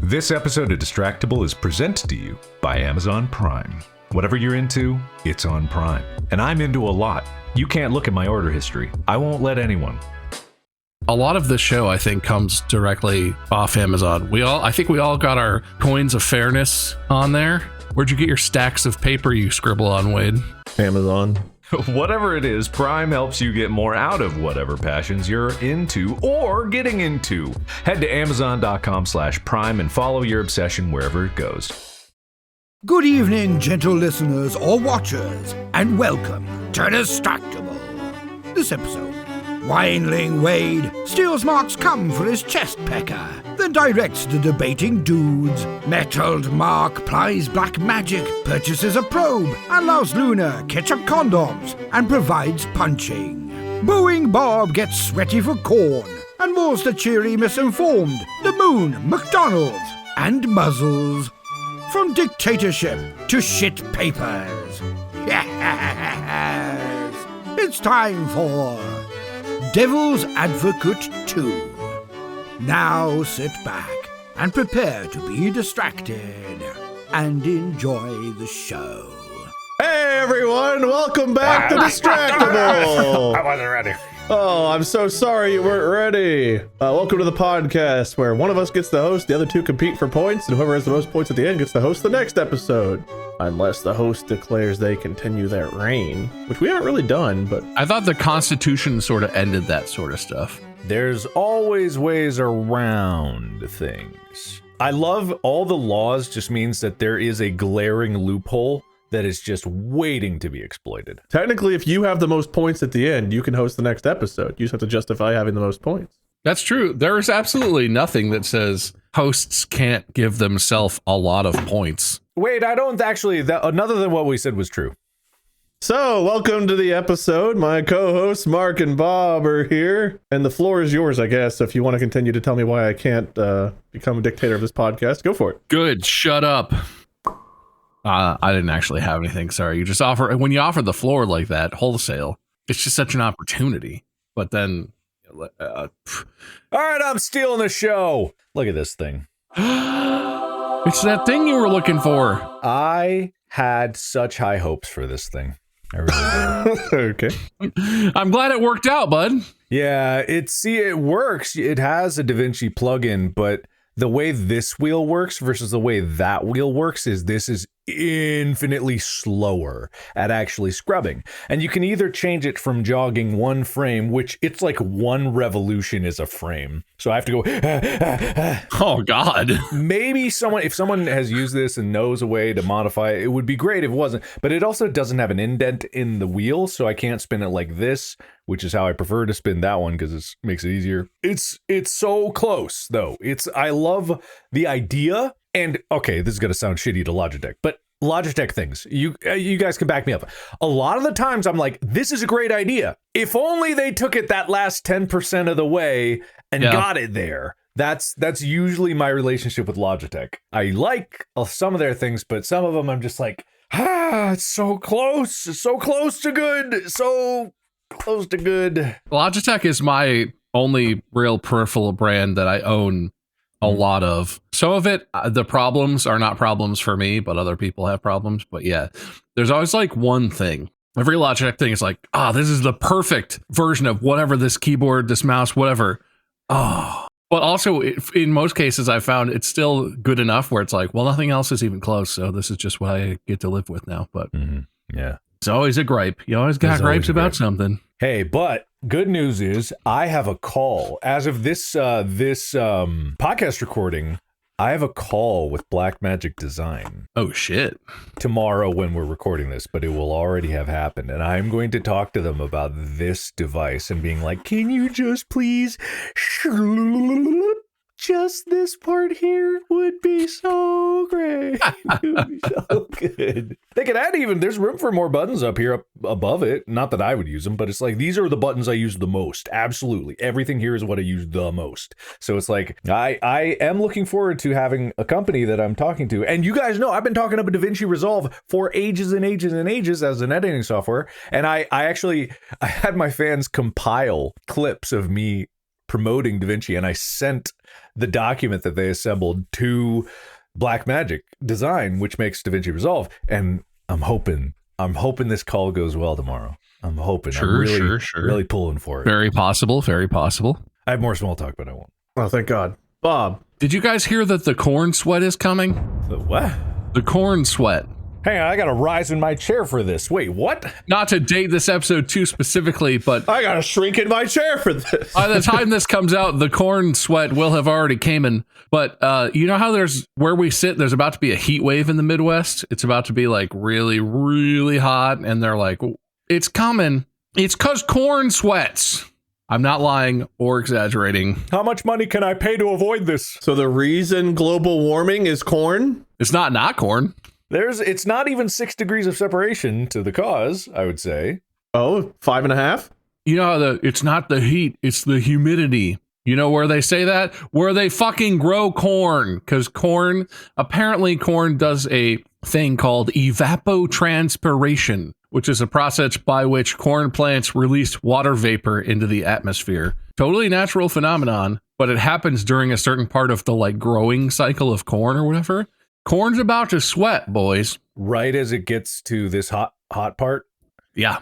This episode of Distractible is presented to you by Amazon Prime. Whatever you're into, it's on Prime. And I'm into a lot. You can't look at my order history. I won't let anyone. A lot of this show, I think, comes directly off Amazon. I think we all got our coins of fairness on there. Where'd you get your stacks of paper you scribble on, Wade? Amazon. Whatever it is, Prime helps you get more out of whatever passions you're into or getting into. Head to amazon.com/prime and follow your obsession wherever it goes. Good evening, gentle listeners or watchers, and welcome to Distractible. This episode, Windling Wade steals Mark's cum for his chest pecker, then directs the debating dudes. Mettled Mark plies black magic, purchases a probe, allows Luna ketchup condoms, and provides punching. Booing Bob gets sweaty for corn, and moors the cheery misinformed, the moon, McDonald's, and muzzles. From dictatorship to shit papers. Yes! It's time for Devil's Advocate 2. Now sit back and prepare to be distracted and enjoy the show. Hey everyone, welcome back to Distractible. I wasn't ready. Oh, I'm so sorry you weren't ready. Welcome to the podcast where one of us gets to host, the other two compete for points, and whoever has the most points at the end gets to host the next episode. Unless the host declares they continue their reign, which we haven't really done, but... I thought the Constitution sort of ended that sort of stuff. There's always ways around things. I love all the laws just means that there is a glaring loophole that is just waiting to be exploited. Technically, if you have the most points at the end, you can host the next episode. You just have to justify having the most points. That's true. There is absolutely nothing that says hosts can't give themselves a lot of points. Wait, I don't actually, another than what we said was true. So, welcome to the episode. My co-hosts, Mark and Bob, are here. And the floor is yours, I guess. If you want to continue to tell me why I can't become a dictator of this podcast, go for it. Good. Shut up. I didn't actually have anything. Sorry. You just when you offer the floor like that, wholesale, it's just such an opportunity. But then... all right, I'm stealing the show. Look at this thing. It's that thing you were looking for. I had such high hopes for this thing. I really did. Okay. I'm glad it worked out, bud. Yeah, it works. It has a DaVinci plugin, but the way this wheel works versus the way that wheel works is this is infinitely slower at actually scrubbing. And you can either change it from jogging one frame, which it's like one revolution is a frame. So I have to go, oh God. Maybe if someone has used this and knows a way to modify it, it would be great if it wasn't. But it also doesn't have an indent in the wheel, so I can't spin it like this, which is how I prefer to spin that one because it makes it easier. It's so close though. I love the idea. And okay, this is going to sound shitty to Logitech, but Logitech things, you guys can back me up. A lot of the times I'm like, this is a great idea. If only they took it that last 10% of the way and got it there. That's usually my relationship with Logitech. I like some of their things, but some of them I'm just like, it's so close. It's so close to good. So close to good. Logitech is my only real peripheral brand that I own a lot of. Some of it, the problems are not problems for me, but other people have problems. But yeah, there's always like one thing. Every Logitech thing is like, this is the perfect version of whatever, this keyboard, this mouse, whatever. But also in most cases I found it's still good enough where it's like, well, nothing else is even close. So this is just what I get to live with now. But yeah, it's always a gripe. You always got gripes about something. Hey, but good news is I have a call. As of this podcast recording, I have a call with Blackmagic Design. Oh, shit. Tomorrow when we're recording this, but it will already have happened. And I'm going to talk to them about this device and being like, can you just please... just this part here would be so great. It would be so good. They could add there's room for more buttons up here above it. Not that I would use them, but it's like, these are the buttons I use the most. Absolutely. Everything here is what I use the most. So it's like, I am looking forward to having a company that I'm talking to. And you guys know, I've been talking about DaVinci Resolve for ages and ages and ages as an editing software. And I had my fans compile clips of me promoting DaVinci, and I sent the document that they assembled to Blackmagic Design, which makes DaVinci Resolve. And I'm hoping this call goes well tomorrow. I'm hoping. Sure, I'm sure. really pulling for it. Very possible. Very possible. I have more small talk, but I won't. Oh, thank God. Bob. Did you guys hear that the corn sweat is coming? The what? The corn sweat. Hang on, I gotta rise in my chair for this. Wait, what? Not to date this episode too specifically, but I gotta shrink in my chair for this. by the time this comes out, the corn sweat will have already came in. But you know how there's where we sit, there's about to be a heat wave in the Midwest. It's about to be like really, really hot. And they're like, it's coming. It's because corn sweats. I'm not lying or exaggerating. How much money can I pay to avoid this? So the reason global warming is corn? It's not corn. It's not even 6 degrees of separation to the cause, I would say. Oh, 5.5? You know, it's not the heat, it's the humidity. You know where they say that? Where they fucking grow corn. Because apparently corn does a thing called evapotranspiration, which is a process by which corn plants release water vapor into the atmosphere. Totally natural phenomenon, but it happens during a certain part of the like growing cycle of corn or whatever. Corn's about to sweat, boys. Right as it gets to this hot part? Yeah.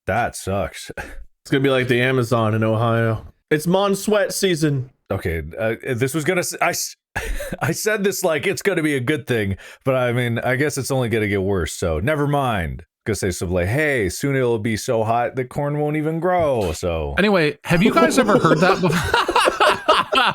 That sucks. It's gonna be like the Amazon in Ohio. It's sweat season. Okay, this was gonna... I said this like it's gonna be a good thing, but I mean, I guess it's only gonna get worse, so never mind. Gonna say something like, hey, soon it'll be so hot that corn won't even grow, so... Anyway, have you guys ever heard that before?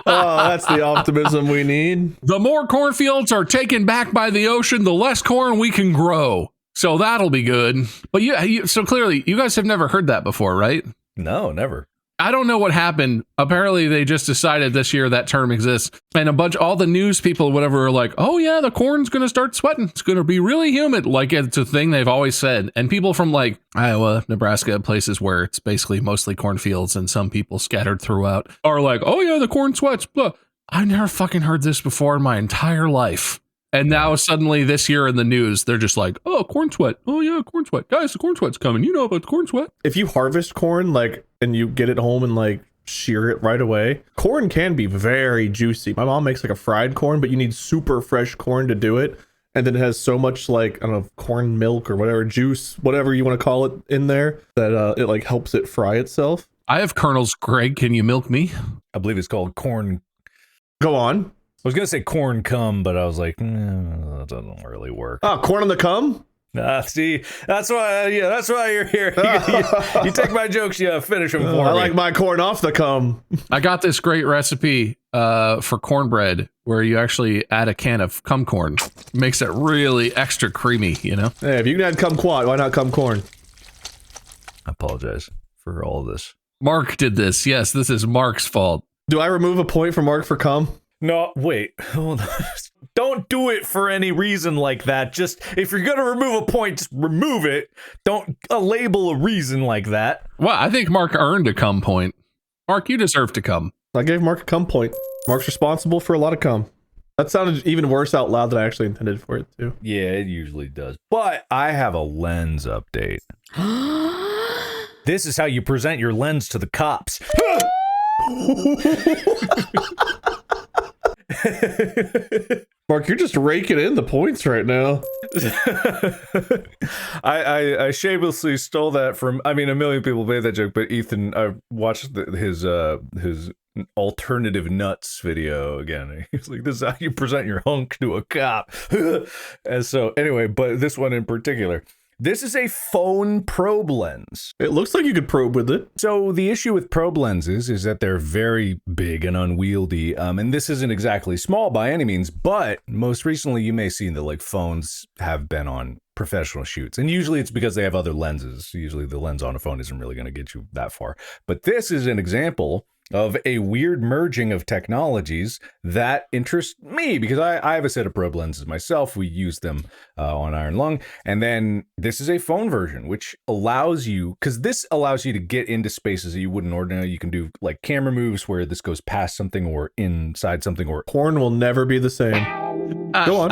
Oh, that's the optimism we need. The more cornfields are taken back by the ocean, the less corn we can grow. So that'll be good. But so clearly, you guys have never heard that before, right? No, never. I don't know what happened. Apparently, they just decided this year that term exists. And all the news people, whatever, are like, oh yeah, the corn's going to start sweating. It's going to be really humid. Like it's a thing they've always said. And people from like Iowa, Nebraska, places where it's basically mostly cornfields and some people scattered throughout are like, oh yeah, the corn sweats. Blah. I've never fucking heard this before in my entire life. And now suddenly this year in the news, they're just like, oh, corn sweat. Oh yeah, corn sweat. Guys, the corn sweat's coming. You know about the corn sweat. If you harvest corn, like, and you get it home and like shear it right away, corn can be very juicy. My mom makes like a fried corn, but you need super fresh corn to do it. And then it has so much like, I don't know, corn milk or whatever, juice, whatever you want to call it in there, that it like helps it fry itself. I have kernels, Greg. Can you milk me? I believe it's called corn... Go on. I was gonna say corn cum, but I was like, that doesn't really work. Oh, corn on the cum? See, that's why you're here. You take my jokes, you finish them for me. I like my corn off the cum. I got this great recipe for cornbread where you actually add a can of cum corn. Makes it really extra creamy, you know? Hey, if you can add kumquat, why not cum corn? I apologize for all of this. Mark did this. Yes, this is Mark's fault. Do I remove a point for Mark for cum? No, wait. Hold on. Don't do it for any reason like that. Just, if you're going to remove a point, just remove it. Don't label a reason like that. Well, I think Mark earned a cum point. Mark, you deserve to cum. I gave Mark a cum point. Mark's responsible for a lot of cum. That sounded even worse out loud than I actually intended for it to. Yeah, it usually does. But I have a lens update. This is how you present your lens to the cops. Mark, you're just raking in the points right now. I shamelessly stole that from, I mean, a million people made that joke, but Ethan, I watched his alternative nuts video again. He's like, this is how you present your hunk to a cop. And so anyway, but this one in particular, this is a phone probe lens. It looks like you could probe with it. So the issue with probe lenses is that they're very big and unwieldy. And this isn't exactly small by any means, but most recently you may see that like phones have been on professional shoots. And usually it's because they have other lenses. Usually the lens on a phone isn't really going to get you that far. But this is an example of a weird merging of technologies that interest me because I have a set of probe lenses myself. We use them on Iron Lung. And then this is a phone version, which allows you, because this allows you to get into spaces that you wouldn't ordinarily. You can do like camera moves where this goes past something or inside something or... Porn will never be the same. Go on.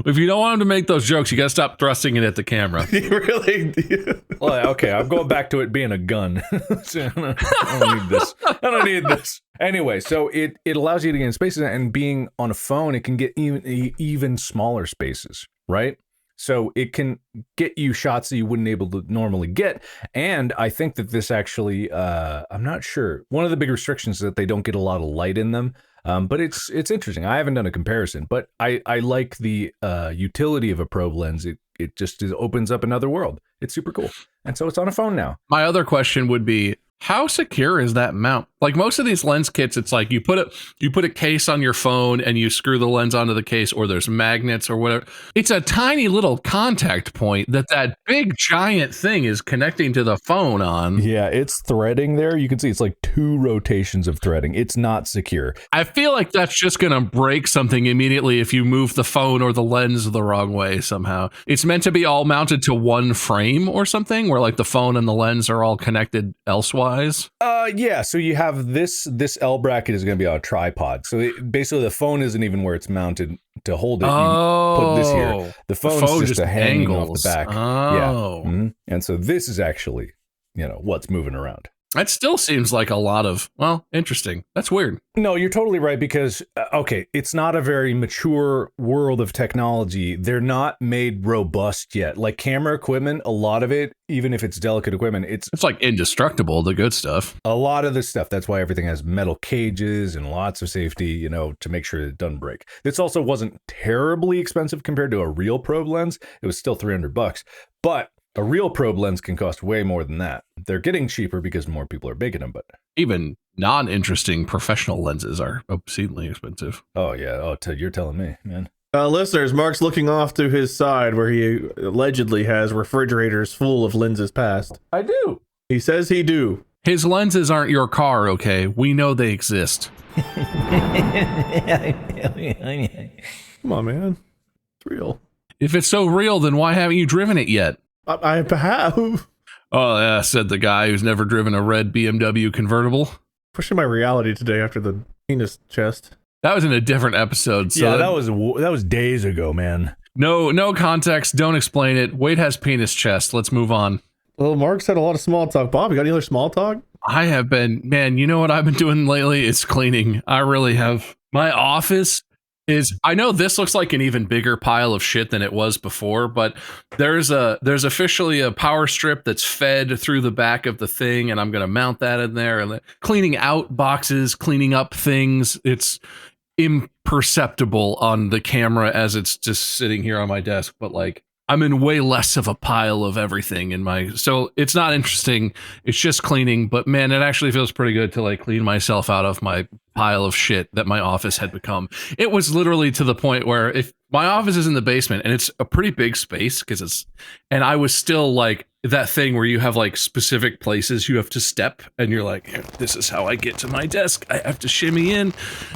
If you don't want him to make those jokes, you gotta stop thrusting it at the camera. You really do. Well, okay, I'm going back to it being a gun. So I don't need this. I don't need this. Anyway, so it allows you to get in spaces, and being on a phone, it can get even smaller spaces, right? So it can get you shots that you wouldn't able to normally get. And I think that this actually, I'm not sure. One of the big restrictions is that they don't get a lot of light in them. But it's interesting. I haven't done a comparison, but I like the utility of a probe lens. It just opens up another world. It's super cool. And so it's on a phone now. My other question would be, how secure is that mount? Like most of these lens kits, it's like you put a case on your phone and you screw the lens onto the case, or there's magnets or whatever. It's a tiny little contact point that big giant thing is connecting to the phone on. Yeah, it's threading there. You can see it's like 2 rotations of threading. It's not secure. I feel like that's just going to break something immediately if you move the phone or the lens the wrong way somehow. It's meant to be all mounted to one frame or something, where like the phone and the lens are all connected elsewise. Yeah, so you have this L bracket is going to be on a tripod. So basically the phone isn't even where it's mounted to hold it. You put this here. The phone's just a hanging off the back. Yeah. Mm-hmm. And so this is actually, what's moving around. That still seems like a lot of, interesting. That's weird. No, you're totally right, because, it's not a very mature world of technology. They're not made robust yet. Like camera equipment, a lot of it, even if it's delicate equipment, it's like indestructible, the good stuff. A lot of this stuff, that's why everything has metal cages and lots of safety, to make sure it doesn't break. This also wasn't terribly expensive compared to a real probe lens. It was still $300, but a real probe lens can cost way more than that. They're getting cheaper because more people are making them, but even non-interesting professional lenses are obscenely expensive. Oh yeah. Oh, Ted, you're telling me, man. Listeners, Mark's looking off to his side where he allegedly has refrigerators full of lenses past. I do. He says he do. His lenses aren't your car, okay? We know they exist. Come on, man. It's real. If it's so real, then why haven't you driven it yet? I have. Oh, yeah, said the guy who's never driven a red BMW convertible. Pushing my reality today after the penis chest. That was in a different episode. So yeah, that was days ago, man. No context. Don't explain it. Wade has penis chest. Let's move on. Well, Mark's had a lot of small talk. Bob, you got any other small talk? I have been, man, you know what I've been doing lately? It's cleaning. I really have. My office I know this looks like an even bigger pile of shit than it was before, but there's officially a power strip that's fed through the back of the thing, and I'm going to mount that in there, and cleaning out boxes, cleaning up things. It's imperceptible on the camera as it's just sitting here on my desk, but like I'm in way less of a pile of everything so it's not interesting. It's just cleaning, but man, it actually feels pretty good to like clean myself out of my pile of shit that my office had become. It was literally to the point where if my office is in the basement and it's a pretty big space and I was still like that thing where you have like specific places you have to step and you're like, this is how I get to my desk. I have to shimmy in.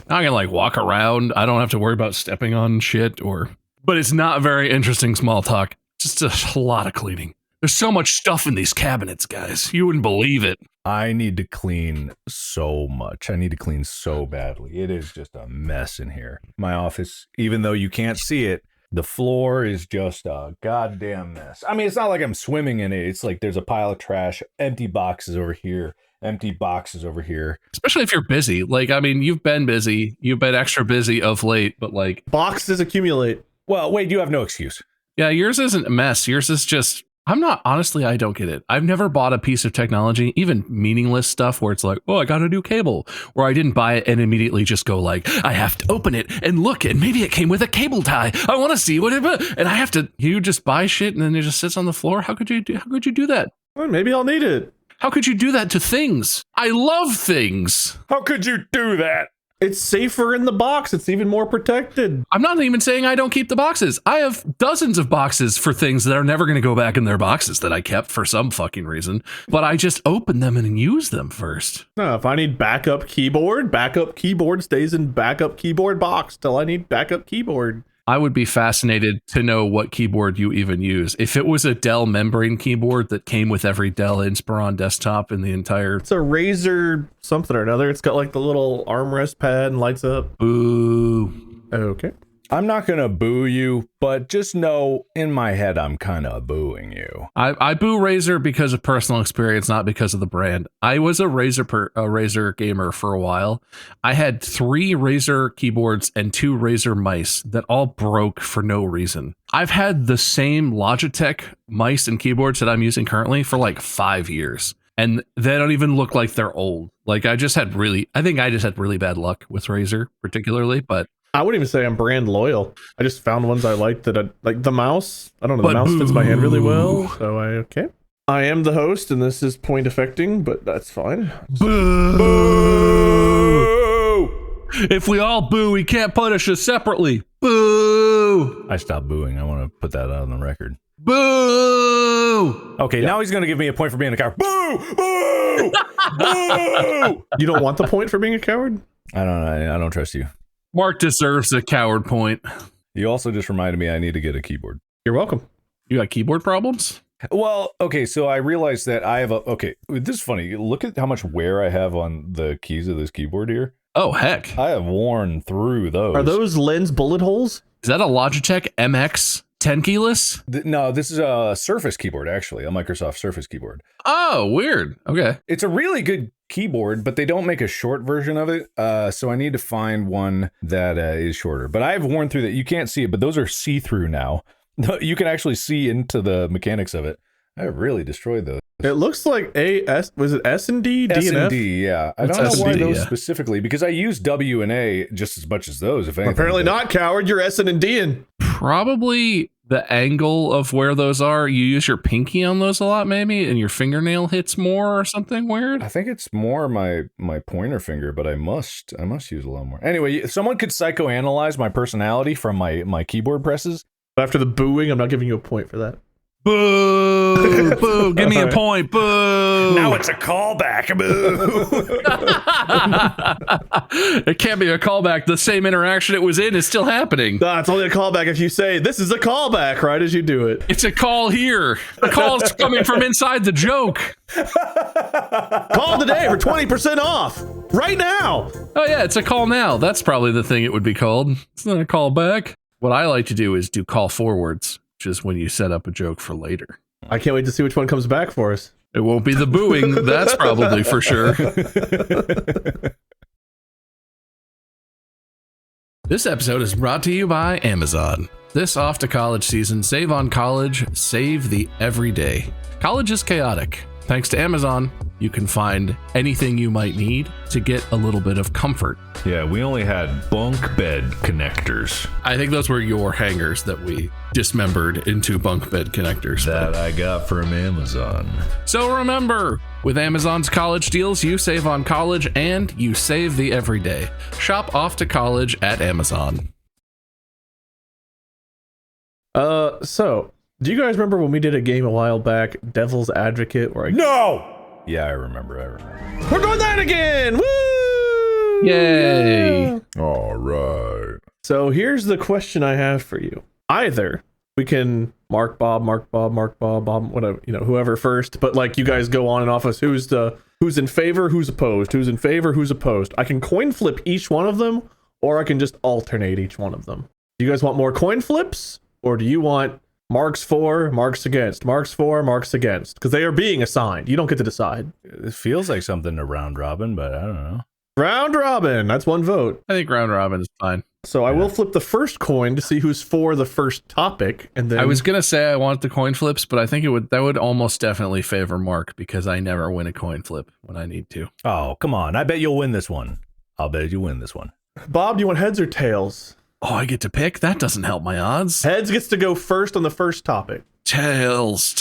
Now I can like walk around. I don't have to worry about stepping on shit but it's not very interesting small talk. Just a lot of cleaning. There's so much stuff in these cabinets, guys. You wouldn't believe it. I need to clean so much. I need to clean so badly. It is just a mess in here. My office, even though you can't see it, the floor is just a goddamn mess. I mean, it's not like I'm swimming in it. It's like there's a pile of trash, empty boxes over here, empty boxes over here. Especially if you're busy. Like, I mean, you've been busy. You've been extra busy of late, but like... Boxes accumulate. Well, wait, you have no excuse. Yeah, yours isn't a mess. Yours is just... honestly, I don't get it. I've never bought a piece of technology, even meaningless stuff where it's like, oh, I got a new cable, where I didn't buy it and immediately just go like, I have to open it and look, and maybe it came with a cable tie. I want to see what it, and I have to, you just buy shit and then it just sits on the floor. How could you do that? Well, maybe I'll need it. How could you do that to things? I love things. How could you do that? It's safer in the box. It's even more protected. I'm not even saying I don't keep the boxes. I have dozens of boxes for things that are never going to go back in their boxes that I kept for some fucking reason. But I just open them and use them first. No, if I need backup keyboard stays in backup keyboard box till I need backup keyboard. I would be fascinated to know what keyboard you even use. If it was a Dell membrane keyboard that came with every Dell Inspiron desktop in the entire... It's a Razer something or another. It's got like the little armrest pad and lights up. Ooh. Okay. I'm not going to boo you, but just know in my head, I'm kind of booing you. I boo Razer because of personal experience, not because of the brand. I was a Razer gamer for a while. I had 3 Razer keyboards and 2 Razer mice that all broke for no reason. I've had the same Logitech mice and keyboards that I'm using currently for like 5 years. And they don't even look like they're old. Like I think I just had really bad luck with Razer particularly, but I wouldn't even say I'm brand loyal. I just found ones I liked that I like. The mouse, I don't know, the mouse fits my hand really well, so okay. I am the host, and this is point affecting, but that's fine. boo! If we all boo, he can't punish us separately. Boo! I stopped booing. I want to put that out on the record. Boo! Okay, now he's going to give me a point for being a coward. Boo! Boo! Boo! You don't want the point for being a coward? I don't trust you. Mark deserves a coward point. You also just reminded me I need to get a keyboard. You're welcome. You got keyboard problems? Well, okay, so I realized that I have this is funny. Look at how much wear I have on the keys of this keyboard here. Oh, heck. I have worn through those. Are those lens bullet holes? Is that a Logitech MX 10 keyless? No, this is a Surface keyboard, actually, a Microsoft Surface keyboard. Oh, weird. Okay. It's a really good keyboard, but they don't make a short version of it. So I need to find one that is shorter. But I've worn through that. You can't see it, but those are see-through now. You can actually see into the mechanics of it. I really destroyed those. It looks like was it S and D? S and D, yeah. I don't know why S&D, those yeah. specifically, because I use W and A just as much as those, if anything. Apparently not, coward. You're S and D-ing. Probably the angle of where those are. You use your pinky on those a lot, maybe, and your fingernail hits more or something weird. I think it's more my pointer finger, but I must use a lot more. Anyway, if someone could psychoanalyze my personality from my keyboard presses. After the booing, I'm not giving you a point for that. Boo! Boo! Give me a point. Boo! Now it's a callback. Boo! It can't be a callback. The same interaction it was in is still happening. Nah, it's only a callback if you say, this is a callback, right as you do it. It's a call here. The call's coming from inside the joke. Call today for 20% off. Right now. Oh, yeah, it's a call now. That's probably the thing it would be called. It's not a callback. What I like to do is do call forwards, which is when you set up a joke for later. I can't wait to see which one comes back for us. It won't be the booing. That's probably for sure. This episode is brought to you by Amazon. This off to college season, save on college, save the everyday. College is chaotic. Thanks to Amazon, you can find anything you might need to get a little bit of comfort. Yeah, we only had bunk bed connectors. I think those were your hangers that we dismembered into bunk bed connectors. That I got from Amazon. So remember, with Amazon's college deals, you save on college and you save the everyday. Shop off to college at Amazon. So, do you guys remember when we did a game a while back, Devil's Advocate, where No! Yeah, I remember. We're doing that again! Woo! Yay! All right. So here's the question I have for you. Either we can Mark Bob, whatever, whoever first, but like you guys go on and off us who's in favor, who's opposed, who's in favor, who's opposed. I can coin flip each one of them, or I can just alternate each one of them. Do you guys want more coin flips, or do you want Marks for, Marks against, Marks for, Marks against? Because they are being assigned. You don't get to decide. It feels like something to round robin, but I don't know. Round robin. That's one vote. I think round robin is fine. So I will flip the first coin to see who's for the first topic, and then I was gonna say I want the coin flips, but I think that would almost definitely favor Mark because I never win a coin flip when I need to. Oh, come on. I bet you'll win this one. I'll bet you win this one. Bob, do you want heads or tails? Oh, I get to pick? That doesn't help my odds. Heads gets to go first on the first topic. Tails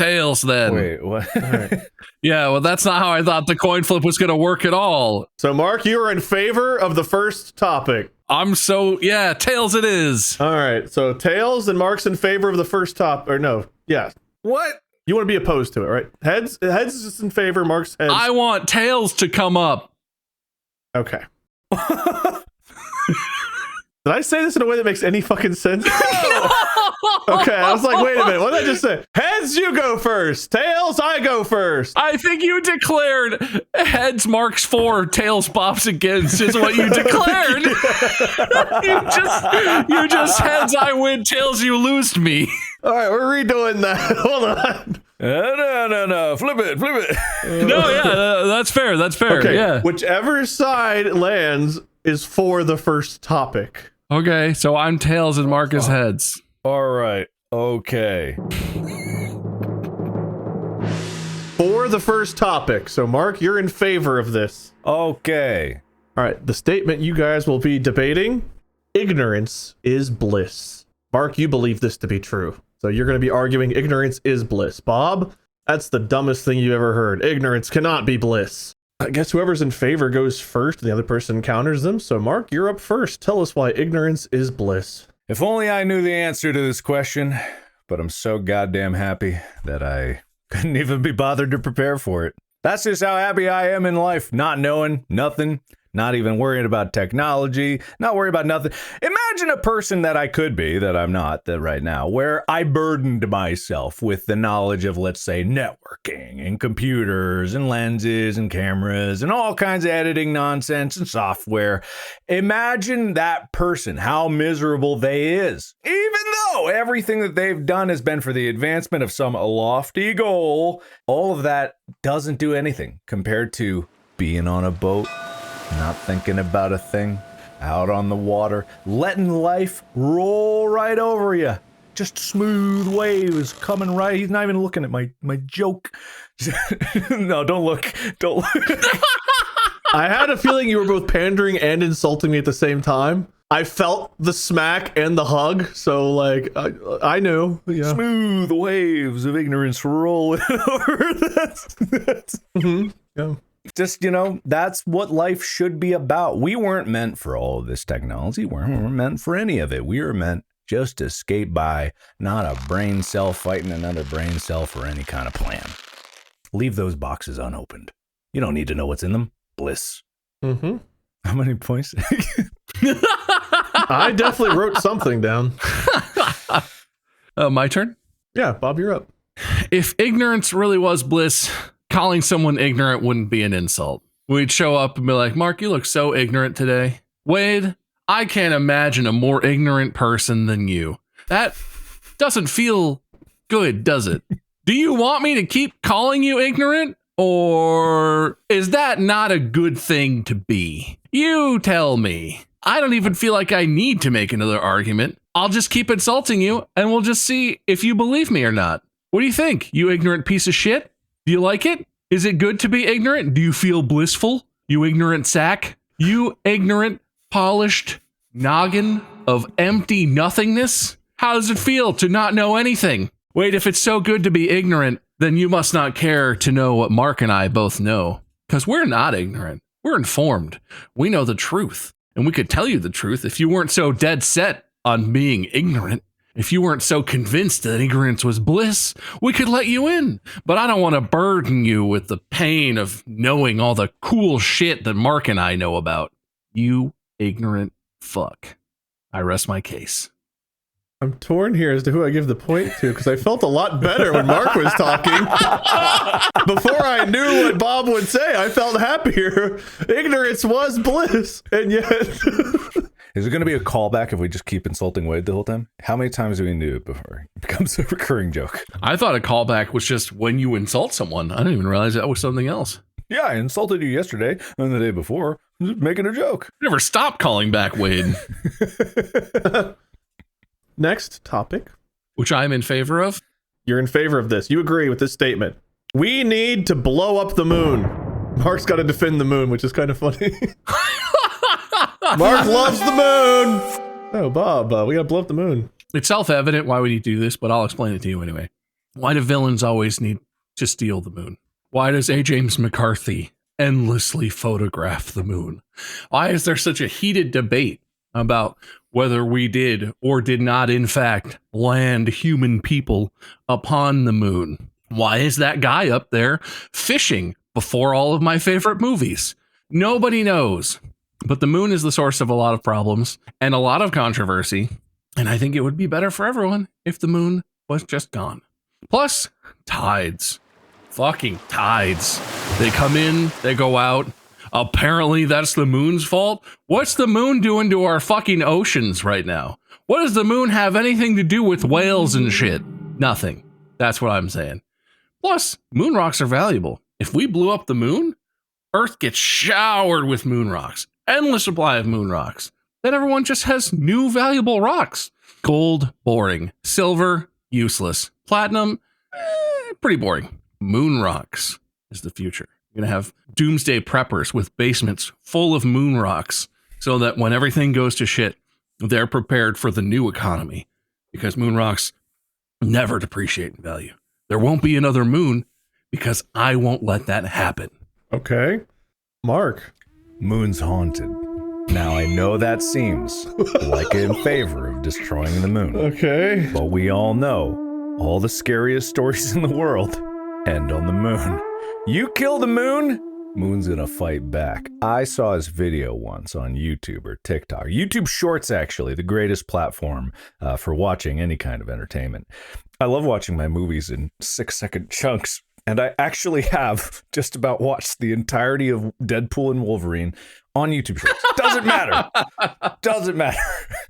then. Wait, what? All right. Yeah, well, that's not how I thought the coin flip was going to work at all. So, Mark, you are in favor of the first topic. Tails it is. All right. So, tails and Mark's in favor of the first top, or no. Yeah. What? You want to be opposed to it, right? Heads is just in favor. Mark's heads. I want tails to come up. Okay. Did I say this in a way that makes any fucking sense? Okay, I was like, wait a minute. What did I just say? Heads Heads, you go first. Tails, I go first. I think you declared heads marks for, tails pops against is what you declared. you just heads I win, tails you lose to me. All right, we're redoing that. Hold on. No. Flip it. No, yeah, that's fair. That's fair. Okay, Yeah. whichever side lands is for the first topic. Okay, so I'm tails and Mark is heads. All right. Okay. For the first topic. So, Mark, you're in favor of this. Okay. All right, the statement you guys will be debating: ignorance is bliss. Mark, you believe this to be true. So you're going to be arguing ignorance is bliss. Bob, that's the dumbest thing you ever heard. Ignorance cannot be bliss. I guess whoever's in favor goes first and the other person counters them. So Mark, you're up first. Tell us why ignorance is bliss. If only I knew the answer to this question, but I'm so goddamn happy that I couldn't even be bothered to prepare for it. That's just how happy I am in life, not knowing nothing, not even worrying about technology, not worrying about nothing. Imagine a person that I could be, that I'm not, that right now, where I burdened myself with the knowledge of, let's say, networking and computers and lenses and cameras and all kinds of editing nonsense and software. Imagine that person, how miserable they is. Even though everything that they've done has been for the advancement of some lofty goal, all of that doesn't do anything compared to being on a boat, not thinking about a thing, out on the water, letting life roll right over you. Just smooth waves coming right. He's not even looking at my joke. No, don't look. Don't look. I had a feeling you were both pandering and insulting me at the same time. I felt the smack and the hug, so like I knew. Yeah. Smooth waves of ignorance rolling over. That's Yeah. just, that's what life should be about. We weren't meant for all of this technology. We weren't meant for any of it. We were meant just to skate by, not a brain cell fighting another brain cell for any kind of plan. Leave those boxes unopened. You don't need to know what's in them. Bliss. Mm-hmm. How many points? I definitely wrote something down. My turn? Yeah, Bob, you're up. If ignorance really was bliss, calling someone ignorant wouldn't be an insult. We'd show up and be like, Mark, you look so ignorant today. Wade, I can't imagine a more ignorant person than you. That doesn't feel good, does it? Do you want me to keep calling you ignorant? Or is that not a good thing to be? You tell me. I don't even feel like I need to make another argument. I'll just keep insulting you and we'll just see if you believe me or not. What do you think, you ignorant piece of shit? Do you like it? Is it good to be ignorant? Do you feel blissful? You ignorant sack? You ignorant, polished noggin of empty nothingness? How does it feel to not know anything? Wait, if it's so good to be ignorant, then you must not care to know what Mark and I both know. Because we're not ignorant. We're informed. We know the truth. And we could tell you the truth if you weren't so dead set on being ignorant. If you weren't so convinced that ignorance was bliss, we could let you in. But I don't want to burden you with the pain of knowing all the cool shit that Mark and I know about. You ignorant fuck. I rest my case. I'm torn here as to who I give the point to, because I felt a lot better when Mark was talking. Before I knew what Bob would say, I felt happier. Ignorance was bliss, and yet... Is it going to be a callback if we just keep insulting Wade the whole time? How many times do we do it before it becomes a recurring joke? I thought a callback was just when you insult someone. I didn't even realize that was something else. Yeah, I insulted you yesterday and the day before. I'm just making a joke. Never stop calling back Wade. Next topic. Which I'm in favor of. You're in favor of this. You agree with this statement. We need to blow up the moon. Mark's got to defend the moon, which is kind of funny. Mark loves the moon. Oh, Bob, we got to blow up the moon. It's self-evident why we need to do this, but I'll explain it to you anyway. Why do villains always need to steal the moon? Why does A. James McCarthy endlessly photograph the moon? Why is there such a heated debate about whether we did or did not, in fact, land human people upon the moon? Why is that guy up there fishing before all of my favorite movies? Nobody knows. But the moon is the source of a lot of problems and a lot of controversy. And I think it would be better for everyone if the moon was just gone. Plus, tides. Fucking tides. They come in, they go out. Apparently, that's the moon's fault. What's the moon doing to our fucking oceans right now? What does the moon have anything to do with whales and shit? Nothing. That's what I'm saying. Plus, moon rocks are valuable. If we blew up the moon, Earth gets showered with moon rocks. Endless supply of moon rocks. Then everyone just has new valuable rocks. Gold, boring. Silver, useless. Platinum, pretty boring. Moon rocks is the future. You're going to have doomsday preppers with basements full of moon rocks so that when everything goes to shit, they're prepared for the new economy because moon rocks never depreciate in value. There won't be another moon because I won't let that happen. Okay. Mark. Moon's haunted. Now I know that seems like in favor of destroying the moon. Okay. But we all know all the scariest stories in the world end on the moon. You kill the moon, moon's gonna fight back. I saw his video once on YouTube or TikTok. YouTube Shorts, actually, the greatest platform for watching any kind of entertainment. I love watching my movies in 6-second chunks. And I actually have just about watched the entirety of Deadpool and Wolverine on YouTube Shorts. Doesn't matter. Doesn't matter.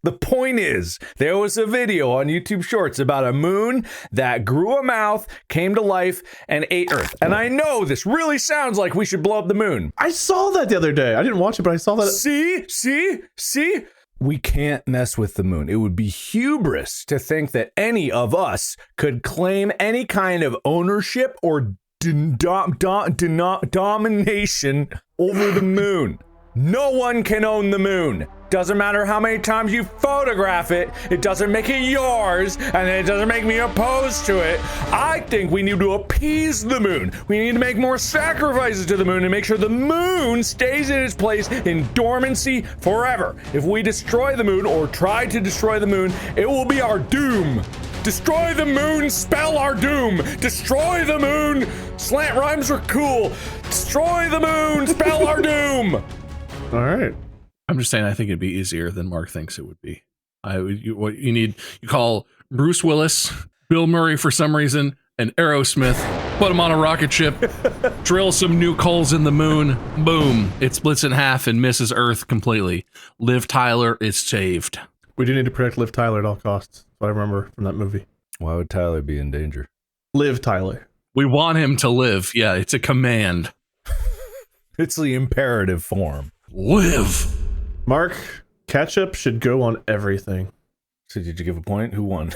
The point is, there was a video on YouTube Shorts about a moon that grew a mouth, came to life, and ate Earth. And I know this really sounds like we should blow up the moon. I saw that the other day. I didn't watch it, but I saw that. See? We can't mess with the moon. It would be hubris to think that any of us could claim any kind of ownership or domination over the moon. No one can own the moon. Doesn't matter how many times you photograph it, it doesn't make it yours, and it doesn't make me opposed to it. I think we need to appease the moon. We need to make more sacrifices to the moon and make sure the moon stays in its place in dormancy forever. If we destroy the moon or try to destroy the moon, it will be our doom. Destroy the moon, spell our doom. Destroy the moon. Slant rhymes are cool. Destroy the moon, spell our doom. All right. I'm just saying, I think it'd be easier than Mark thinks it would be. You call Bruce Willis, Bill Murray for some reason, and Aerosmith, put them on a rocket ship, drill some nuke holes in the moon, boom, it splits in half and misses Earth completely. Liv Tyler is saved. We do need to protect Liv Tyler at all costs. That's what I remember from that movie. Why would Tyler be in danger? Liv Tyler. We want him to live. Yeah, it's a command. It's the imperative form. Live. Mark, ketchup should go on everything. So did you give a point? Who won?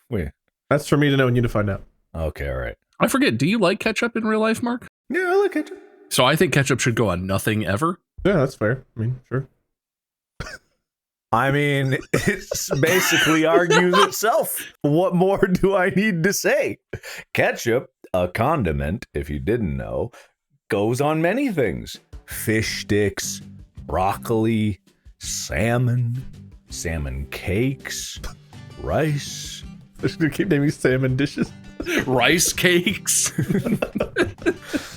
Wait. That's for me to know and you to find out. Okay, all right. I forget, do you like ketchup in real life, Mark? Yeah, I like ketchup. So I think ketchup should go on nothing ever. Yeah, that's fair. I mean, sure. I mean, it basically argues itself. What more do I need to say? Ketchup, a condiment, if you didn't know, goes on many things. Fish sticks, broccoli, salmon cakes, rice. I'm just gonna keep naming salmon dishes. Rice cakes.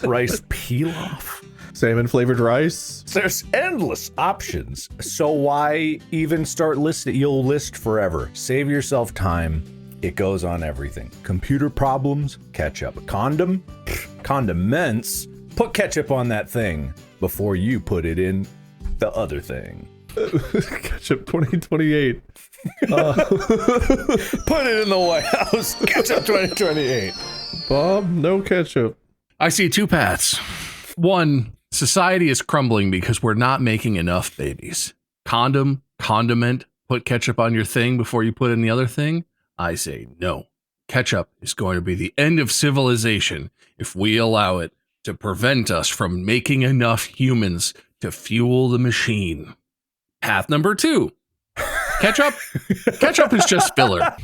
Rice pilaf. Salmon flavored rice. There's endless options. So why even start listing? You'll list forever. Save yourself time. It goes on everything. Computer problems, ketchup. Condom, condiments. Put ketchup on that thing before you put it in the other thing. Ketchup 2028. Put it in the White House. Ketchup 2028. Bob, no ketchup. I see two paths. One, society is crumbling because we're not making enough babies. Condom, condiment, put ketchup on your thing before you put in the other thing. I say no. Ketchup is going to be the end of civilization if we allow it to prevent us from making enough humans to fuel the machine. Path number two. Ketchup is just filler.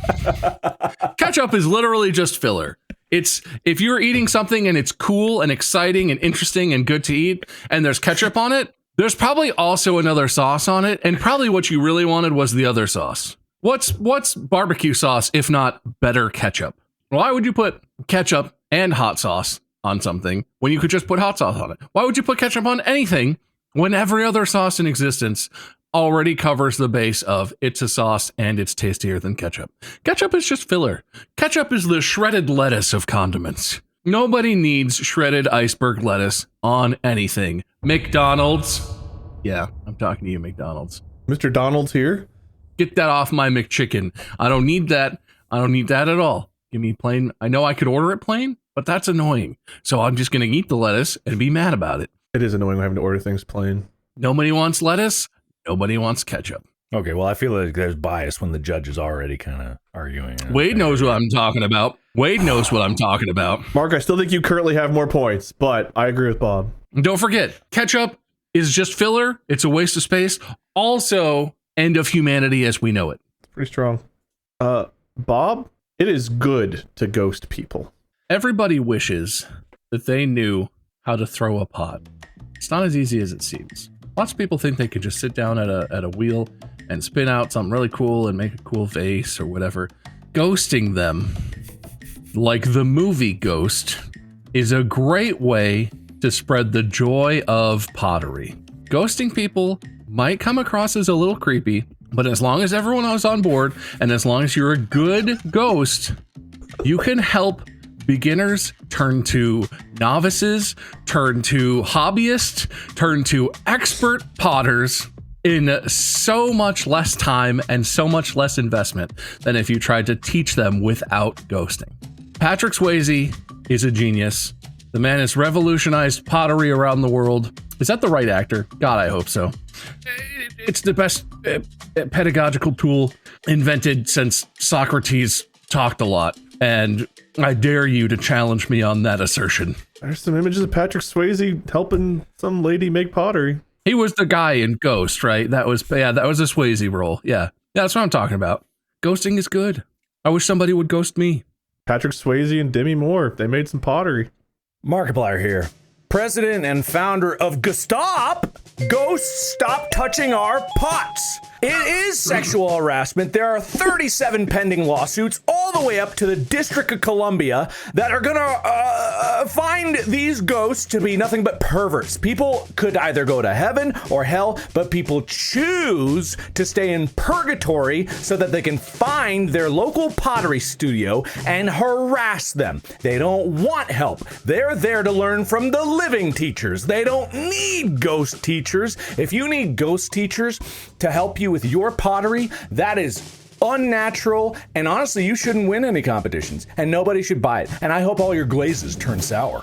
Ketchup is literally just filler. It's if you're eating something and it's cool and exciting and interesting and good to eat and there's ketchup on it, there's probably also another sauce on it, and probably what you really wanted was the other sauce. What's barbecue sauce if not better ketchup? Why would you put ketchup and hot sauce on something when you could just put hot sauce on it? Why would you put ketchup on anything when every other sauce in existence already covers the base of it's a sauce and it's tastier than ketchup. Ketchup is just filler. Ketchup is the shredded lettuce of condiments. Nobody needs shredded iceberg lettuce on anything. McDonald's. Yeah, I'm talking to you, McDonald's. Mr. Donald's here. Get that off my McChicken. I don't need that. I don't need that at all. Give me plain. I know I could order it plain, but that's annoying. So I'm just going to eat the lettuce and be mad about it. It is annoying having to order things plain. Nobody wants lettuce. Nobody wants ketchup. Okay, well, I feel like there's bias when the judge is already kind of arguing. Wade knows what I'm talking about. Wade knows what I'm talking about. Mark, I still think you currently have more points, but I agree with Bob. And don't forget, ketchup is just filler. It's a waste of space. Also, end of humanity as we know it. Pretty strong. Bob, it is good to ghost people. Everybody wishes that they knew how to throw a pot. It's not as easy as it seems. Lots of people think they could just sit down at a wheel and spin out something really cool and make a cool vase or whatever. Ghosting them, like the movie Ghost, is a great way to spread the joy of pottery. Ghosting people might come across as a little creepy, but as long as everyone else is on board and as long as you're a good ghost, you can help beginners turn to novices, turn to hobbyists, turn to expert potters in so much less time and so much less investment than if you tried to teach them without ghosting. Patrick Swayze is a genius. The man has revolutionized pottery around the world. Is that the right actor? God, I hope so. It's the best pedagogical tool invented since Socrates talked a lot. And I dare you to challenge me on that assertion. There's some images of Patrick Swayze helping some lady make pottery. He was the guy in Ghost, right? That was a Swayze role. Yeah, that's what I'm talking about. Ghosting is good. I wish somebody would ghost me. Patrick Swayze and Demi Moore, they made some pottery. Markiplier here. President and founder of Gestop. Ghosts, stop touching our pots. It is sexual harassment. There are 37 pending lawsuits all the way up to the District of Columbia that are gonna find these ghosts to be nothing but perverts. People could either go to heaven or hell, but people choose to stay in purgatory so that they can find their local pottery studio and harass them. They don't want help. They're there to learn from the living teachers. They don't need ghost teachers. If you need ghost teachers to help you with your pottery, that is unnatural, and honestly, you shouldn't win any competitions, and nobody should buy it. And I hope all your glazes turn sour.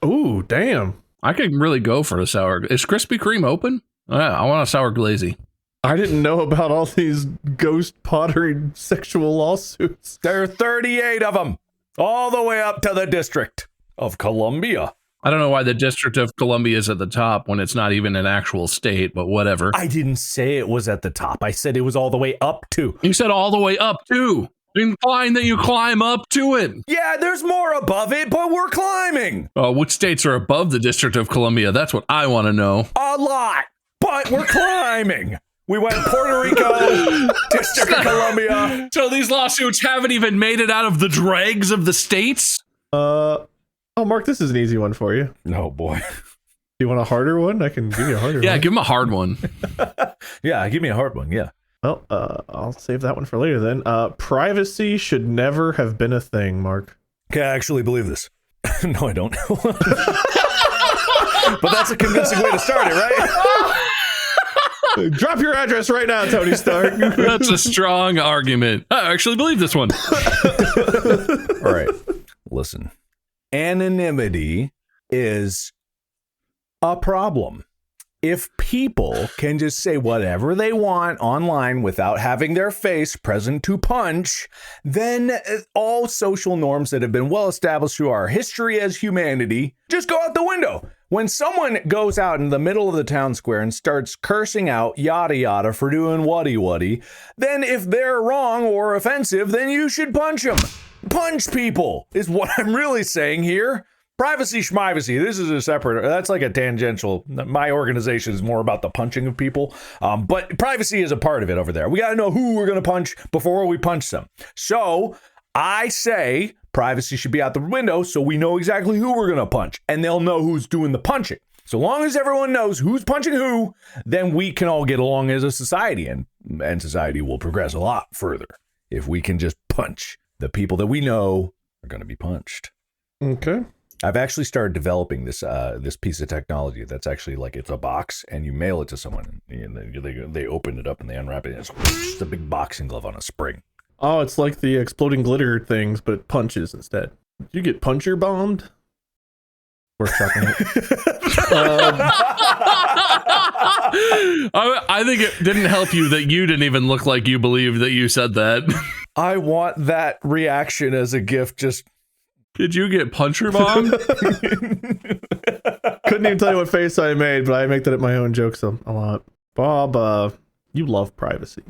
Ooh, damn. I could really go for a sour. Is Krispy Kreme open? I want a sour glazy. I didn't know about all these ghost pottery sexual lawsuits. There are 38 of them, all the way up to the District of Columbia. I don't know why the District of Columbia is at the top when it's not even an actual state, but whatever. I didn't say it was at the top. I said it was all the way up to. You said all the way up to, implying that you climb up to it. Yeah, there's more above it, but we're climbing. Which states are above the District of Columbia? That's what I want to know. A lot, but we're climbing. We went Puerto Rico, District of Columbia. So these lawsuits haven't even made it out of the dregs of the states? Oh, Mark, this is an easy one for you. No, boy. Do you want a harder one? I can give you a harder one. Yeah, give him a hard one. Yeah, give me a hard one, yeah. Well, I'll save that one for later then. Privacy should never have been a thing, Mark. Okay, I actually believe this. No, I don't. But that's a convincing way to start it, right? Drop your address right now, Tony Stark. That's a strong argument. I actually believe this one. All right, listen. Anonymity is a problem. If people can just say whatever they want online without having their face present to punch, then all social norms that have been well established through our history as humanity just go out the window. When someone goes out in the middle of the town square and starts cursing out yada yada for doing whatty, then if they're wrong or offensive, then you should punch them. Punch people is what I'm really saying here. Privacy schmivacy. This is a separate, that's like a tangential. My organization is more about the punching of people. But privacy is a part of it over there. We got to know who we're going to punch before we punch them. So I say privacy should be out the window so we know exactly who we're going to punch and they'll know who's doing the punching. So long as everyone knows who's punching who, then we can all get along as a society, and society will progress a lot further if we can just punch the people that we know are going to be punched. Okay. I've actually started developing this this piece of technology that's actually like it's a box, and you mail it to someone, and they open it up and they unwrap it, and it's a big boxing glove on a spring. Oh, it's like the exploding glitter things, but it punches instead. Did you get puncher bombed? Workshopping it. I think it didn't help you that you didn't even look like you believed that you said that. I want that reaction as a gift. Just did you get puncher bombed? Couldn't even tell you what face I made, but I make that at my own jokes a lot. Bob, you love privacy.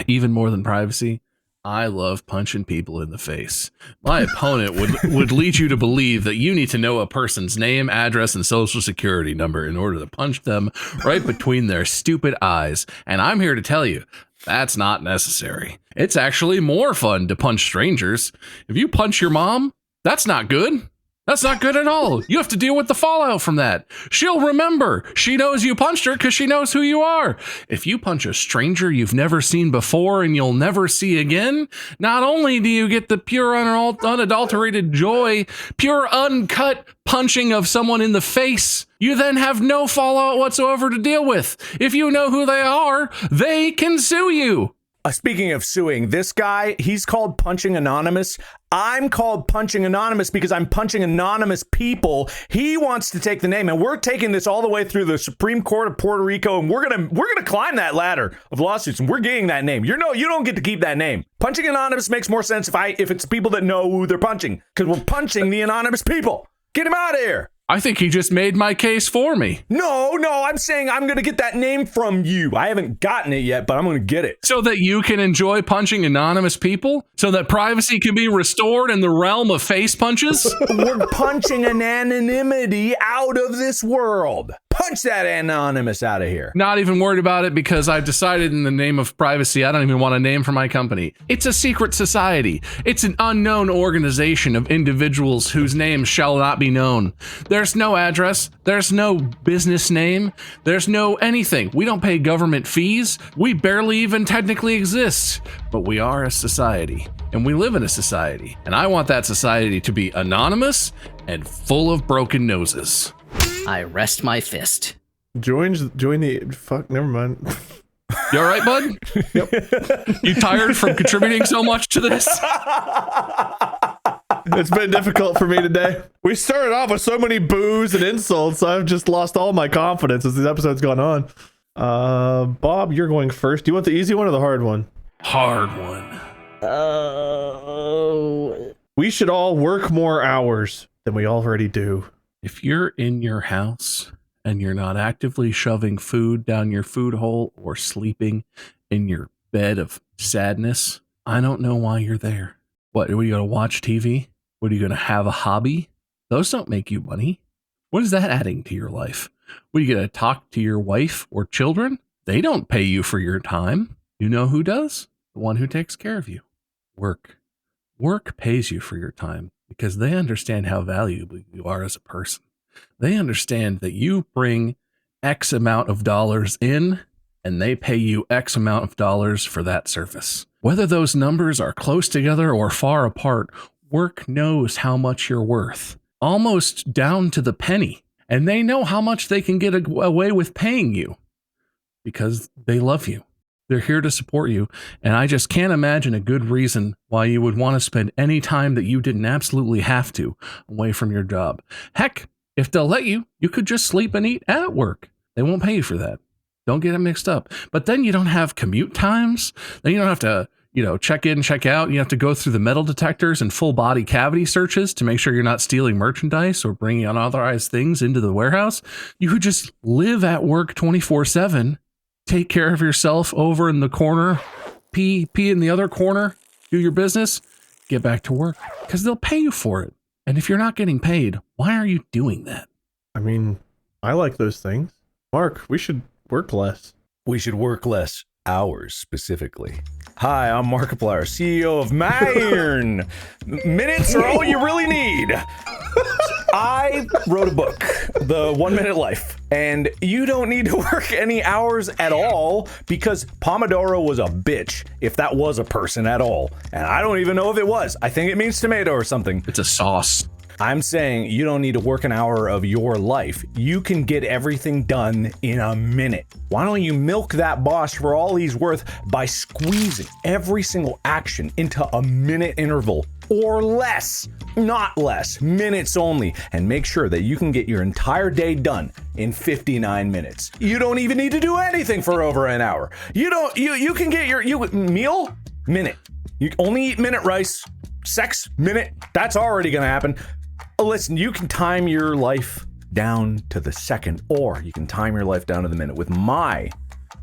Even more than privacy, I love punching people in the face. My opponent would lead you to believe that you need to know a person's name, address, and social security number in order to punch them right between their stupid eyes. And I'm here to tell you, that's not necessary. It's actually more fun to punch strangers. If you punch your mom, that's not good. That's not good at all. You have to deal with the fallout from that. She'll remember. She knows you punched her because she knows who you are. If you punch a stranger you've never seen before and you'll never see again, not only do you get the pure, unadulterated joy, pure, uncut punching of someone in the face, you then have no fallout whatsoever to deal with. If you know who they are, they can sue you. speaking of suing, this guy, he's called Punching Anonymous. I'm called Punching Anonymous because I'm punching anonymous people. He wants to take the name, and we're taking this all the way through the Supreme Court of Puerto Rico, and we're gonna climb that ladder of lawsuits, and we're getting that name. You don't get to keep that name. Punching Anonymous makes more sense if it's people that know who they're punching, because we're punching the anonymous people. Get him out of here. I think he just made my case for me. No, I'm saying I'm going to get that name from you. I haven't gotten it yet, but I'm going to get it. So that you can enjoy punching anonymous people? So that privacy can be restored in the realm of face punches? We're punching an anonymity out of this world. Punch that anonymous out of here. Not even worried about it because I've decided in the name of privacy, I don't even want a name for my company. It's a secret society. It's an unknown organization of individuals whose names shall not be known. There's no address. There's no business name. There's no anything. We don't pay government fees. We barely even technically exist. But we are a society, and we live in a society. And I want that society to be anonymous and full of broken noses. I rest my fist. Join the fuck. Never mind. You all right, bud? Yep. You tired from contributing so much to this? It's been difficult for me today. We started off with so many boos and insults. I've just lost all my confidence as this episode's gone on. Bob, you're going first. Do you want the easy one or the hard one? Hard one. We should all work more hours than we already do. If you're in your house and you're not actively shoving food down your food hole or sleeping in your bed of sadness, I don't know why you're there. What, are you going to watch TV? What, are you going to have a hobby? Those don't make you money. What is that adding to your life? What, are you going to talk to your wife or children? They don't pay you for your time. You know who does? The one who takes care of you. Work. Work pays you for your time because they understand how valuable you are as a person. They understand that you bring X amount of dollars in and they pay you X amount of dollars for that service. Whether those numbers are close together or far apart, work knows how much you're worth, almost down to the penny. And they know how much they can get away with paying you because they love you. They're here to support you. And I just can't imagine a good reason why you would want to spend any time that you didn't absolutely have to away from your job. Heck, if they'll let you, you could just sleep and eat at work. They won't pay you for that. Don't get it mixed up. But then you don't have commute times. Then you don't have to, check in, check out. You have to go through the metal detectors and full body cavity searches to make sure you're not stealing merchandise or bringing unauthorized things into the warehouse. You could just live at work 24/7, take care of yourself over in the corner, pee in the other corner, do your business, get back to work because they'll pay you for it. And if you're not getting paid, why are you doing that? I mean, I like those things. Mark, we should work less. We should work less hours specifically. Hi, I'm Markiplier, CEO of Myron. Minutes are all you really need. I wrote a book, The 1 Minute Life, and you don't need to work any hours at all because Pomodoro was a bitch, if that was a person at all. And I don't even know if it was. I think it means tomato or something. It's a sauce. I'm saying you don't need to work an hour of your life. You can get everything done in a minute. Why don't you milk that boss for all he's worth by squeezing every single action into a minute interval or less, not less, minutes only, and make sure that you can get your entire day done in 59 minutes. You don't even need to do anything for over an hour. You can get your meal, minute. You only eat minute rice, sex, minute. That's already gonna happen. Listen, you can time your life down to the second, or you can time your life down to the minute with my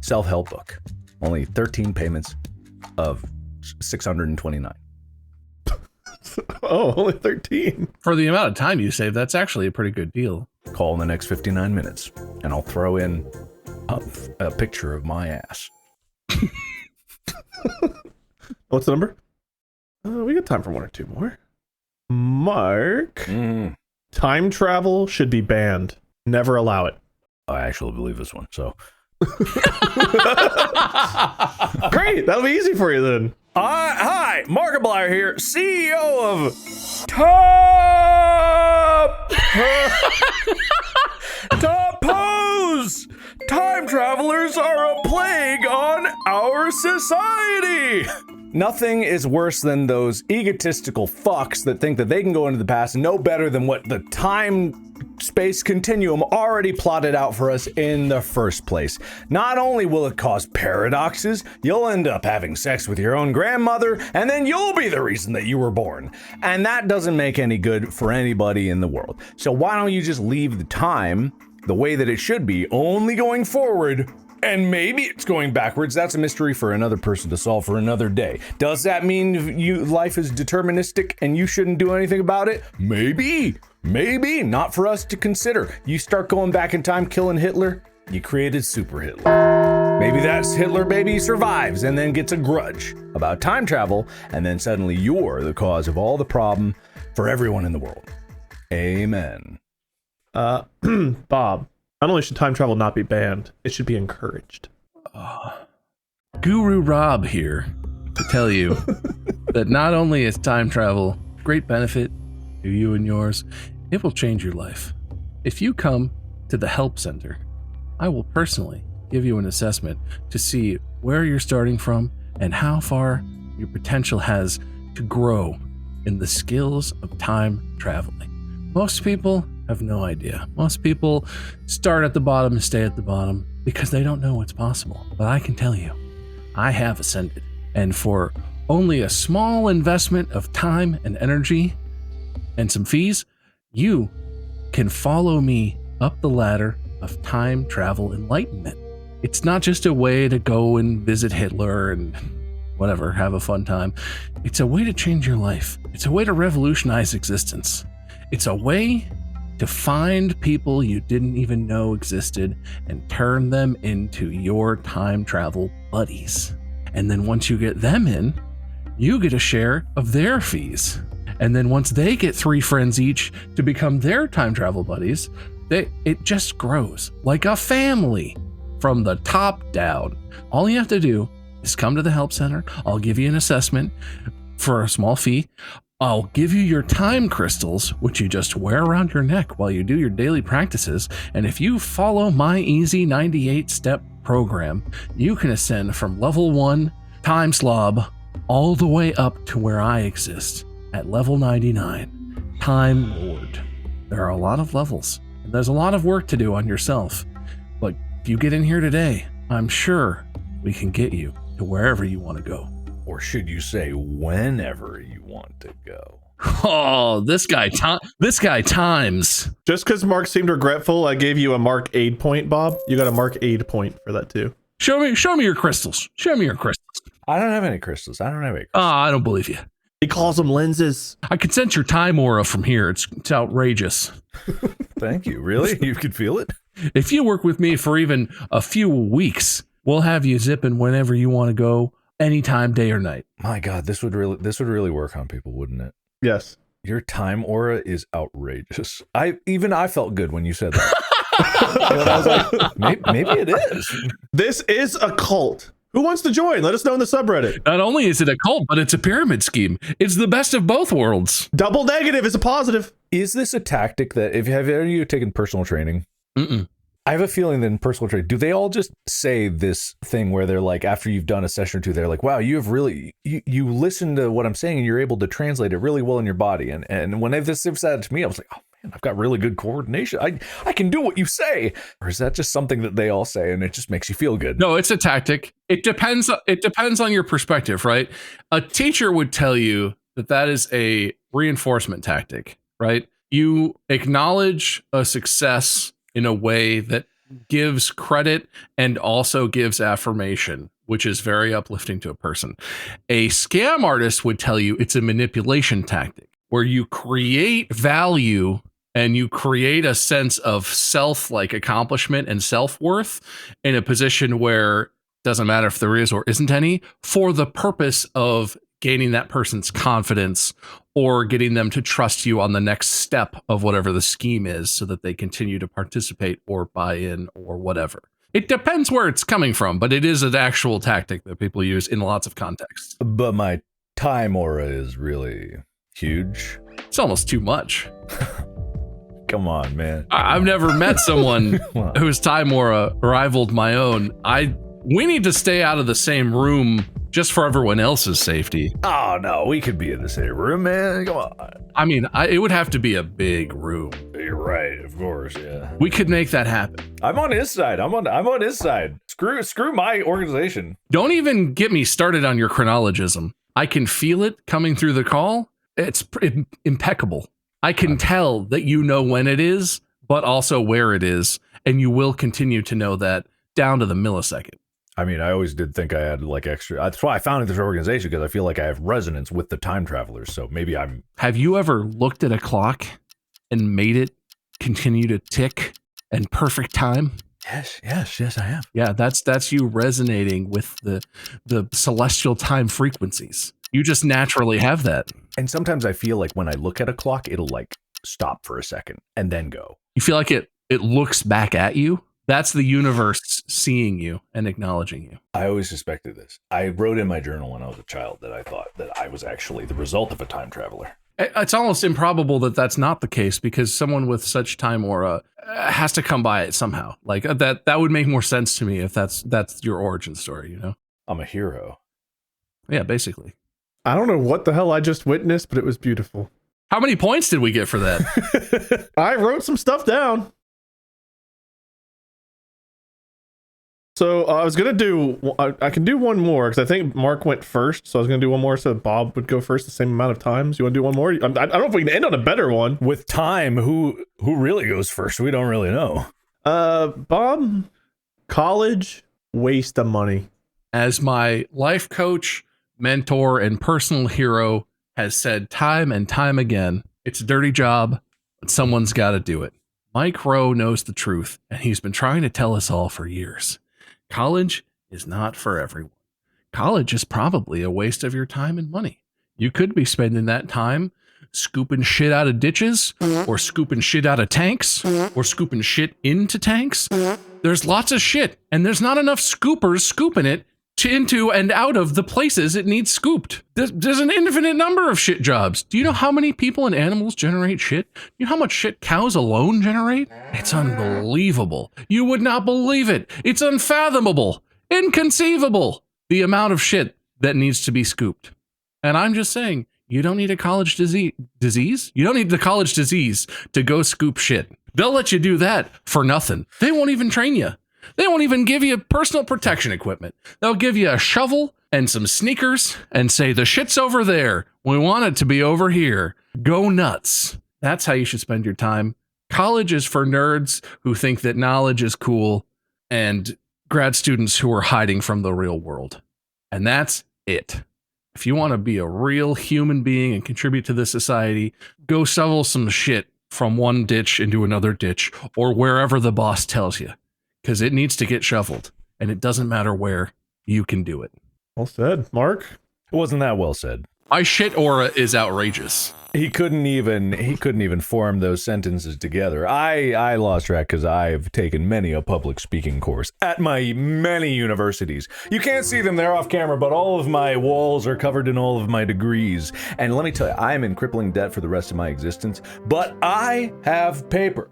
self-help book. Only 13 payments of 629. Oh, only 13. For the amount of time you save, that's actually a pretty good deal. Call in the next 59 minutes, and I'll throw in a picture of my ass. What's the number? We got time for one or two more. Mark, time travel should be banned. Never allow it. I actually believe this one, so. Great, that'll be easy for you then. Hi, Markiplier here, CEO of Top Pose. Time travelers are a plague on our society. Nothing is worse than those egotistical fucks that think that they can go into the past and know better than what the time-space continuum already plotted out for us in the first place. Not only will it cause paradoxes, you'll end up having sex with your own grandmother, and then you'll be the reason that you were born. And that doesn't make any good for anybody in the world. So why don't you just leave the time the way that it should be, only going forward, and maybe it's going backwards. That's a mystery for another person to solve for another day. Does that mean life is deterministic and you shouldn't do anything about it? Maybe. Not for us to consider. You start going back in time, killing Hitler, you created Super Hitler. Maybe that's Hitler baby survives and then gets a grudge about time travel, and then suddenly you're the cause of all the problem for everyone in the world. Amen. Bob, not only should time travel not be banned, it should be encouraged. Guru Rob here to tell you that not only is time travel a great benefit to you and yours, it will change your life. If you come to the help center, I will personally give you an assessment to see where you're starting from and how far your potential has to grow in the skills of time traveling. Most people have no idea. Most people start at the bottom and stay at the bottom because they don't know what's possible. But I can tell you, I have ascended. And for only a small investment of time and energy and some fees, you can follow me up the ladder of time travel enlightenment. It's not just a way to go and visit Hitler and whatever, have a fun time. It's a way to change your life. It's a way to revolutionize existence. It's a way to find people you didn't even know existed and turn them into your time travel buddies. And then once you get them in, you get a share of their fees. And then once they get 3 friends each to become their time travel buddies, it just grows like a family from the top down. All you have to do is come to the help center. I'll give you an assessment for a small fee. I'll give you your time crystals, which you just wear around your neck while you do your daily practices. And if you follow my easy 98-step program, you can ascend from level 1 time slob all the way up to where I exist at level 99, Time Lord. There are a lot of levels, and there's a lot of work to do on yourself. But if you get in here today, I'm sure we can get you to wherever you want to go. Or should you say whenever you want to go? Oh, this guy times. Just because Mark seemed regretful, I gave you a Mark aid point, Bob. You got a Mark aid point for that too. Show me your crystals. Show me your crystals. I don't have any crystals. I don't believe you. He calls them lenses. I can sense your time aura from here. It's outrageous. Thank you. Really? You could feel it? If you work with me for even a few weeks, we'll have you zipping whenever you want to go, anytime, day or night. My God, this would really work on people, wouldn't it? Yes. Your time aura is outrageous. I felt good when you said that. And I was like, maybe it is. This is a cult. Who wants to join? Let us know in the subreddit. Not only is it a cult, but it's a pyramid scheme. It's the best of both worlds. Double negative is a positive. Is this a tactic that have any of you taken personal training? Mm-mm. I have a feeling that in personal training, do they all just say this thing where they're like, after you've done a session or two, they're like, wow, you have really, you listen to what I'm saying and you're able to translate it really well in your body. And when they've said it to me, I was like, oh man, I've got really good coordination. I can do what you say. Or is that just something that they all say and it just makes you feel good? No, it's a tactic. It depends on your perspective, right? A teacher would tell you that is a reinforcement tactic, right? You acknowledge a success in a way that gives credit and also gives affirmation, which is very uplifting to a person. A scam artist would tell you it's a manipulation tactic where you create value and you create a sense of self, like accomplishment and self-worth in a position where it doesn't matter if there is or isn't any, for the purpose of gaining that person's confidence or getting them to trust you on the next step of whatever the scheme is so that they continue to participate or buy in or whatever. It depends where it's coming from, but it is an actual tactic that people use in lots of contexts. But my time aura is really huge. It's almost too much. Come on, man. I've never met someone whose time aura rivaled my own. We need to stay out of the same room just for everyone else's safety. Oh, no, we could be in the same room, man. Come on. I mean, it would have to be a big room. You're right, of course, yeah. We could make that happen. I'm on his side. I'm on his side. Screw my organization. Don't even get me started on your chronologism. I can feel it coming through the call. It's impeccable. I can tell that you know when it is, but also where it is, and you will continue to know that down to the millisecond. I mean, I always did think I had like extra. That's why I founded this organization, because I feel like I have resonance with the time travelers. So maybe I'm. Have you ever looked at a clock and made it continue to tick in perfect time? Yes, I have. Yeah, that's you resonating with the celestial time frequencies. You just naturally have that. And sometimes I feel like when I look at a clock, it'll like stop for a second and then go. You feel like it looks back at you. That's the universe seeing you and acknowledging you. I always suspected this. I wrote in my journal when I was a child that I thought that I was actually the result of a time traveler. It's almost improbable that that's not the case, because someone with such time aura has to come by it somehow. Like that would make more sense to me if that's your origin story, you know? I'm a hero. Yeah, basically. I don't know what the hell I just witnessed, but it was beautiful. How many points did we get for that? I wrote some stuff down. So I was going to do, I can do one more because I think Mark went first. So I was going to do one more so Bob would go first the same amount of times. You want to do one more? I don't know if we can end on a better one. With time, who really goes first? We don't really know. Bob, college, waste of money. As my life coach, mentor, and personal hero has said time and time again, it's a dirty job, but someone's got to do it. Mike Rowe knows the truth, and he's been trying to tell us all for years. College is not for everyone. College is probably a waste of your time and money. You could be spending that time scooping shit out of ditches, or scooping shit out of tanks, or scooping shit into tanks. There's lots of shit, and there's not enough scoopers scooping it into and out of the places it needs scooped. There's an infinite number of shit jobs. Do you know how many people and animals generate shit? You know how much shit cows alone generate? It's unbelievable. You would not believe it. It's unfathomable, inconceivable, the amount of shit that needs to be scooped. And I'm just saying, you don't need a college disease. You don't need the college disease to go scoop shit. They'll let you do that for nothing. They won't even train you. They won't even give you personal protection equipment. They'll give you a shovel and some sneakers and say, the shit's over there. We want it to be over here. Go nuts. That's how you should spend your time. College is for nerds who think that knowledge is cool, and grad students who are hiding from the real world. And that's it. If you want to be a real human being and contribute to this society, go shovel some shit from one ditch into another ditch, or wherever the boss tells you. Because it needs to get shoveled, and it doesn't matter where. You can do it. Well said. Mark? It wasn't that well said. My shit aura is outrageous. He couldn't even form those sentences together. I lost track because I've taken many a public speaking course at my many universities. You can't see them, they're off camera, but all of my walls are covered in all of my degrees. And let me tell you, I am in crippling debt for the rest of my existence, but I have paper